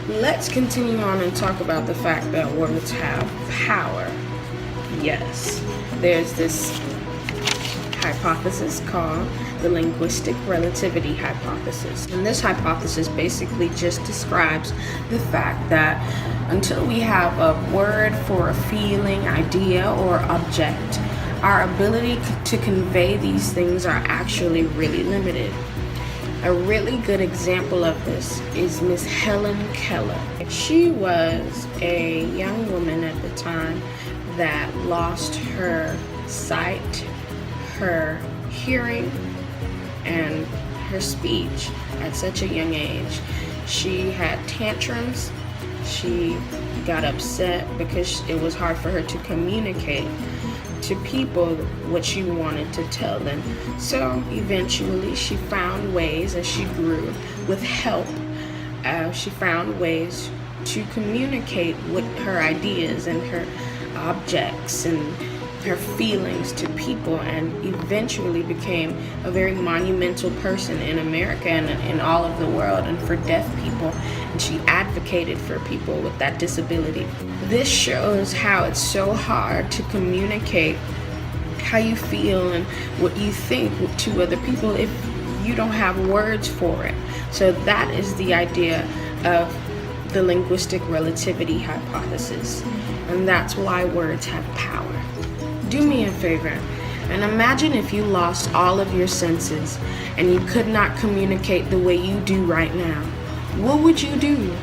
Let's continue on and talk about the fact that words have power. Yes, there's this hypothesis called the linguistic relativity hypothesis. And this hypothesis basically just describes the fact that until we have a word for a feeling, idea, or object, our ability to convey these things are actually really limited. A really good example of this is Miss Helen Keller. She was a young woman at the time that lost her sight, her hearing, and her speech at such a young age. She had tantrums. She got upset because it was hard for her to communicate to people what she wanted to tell them. So eventually she found ways, as she grew with help, she found ways to communicate with her ideas and her objects and her feelings to people, and eventually became a very monumental person in America and in all of the world, and for deaf people. And she advocated for people with that disability. This shows how it's so hard to communicate how you feel and what you think to other people if you don't have words for it. So that is the idea of the linguistic relativity hypothesis, and that's why words have power. Do me a favor and imagine if you lost all of your senses and you could not communicate the way you do right now. What would you do?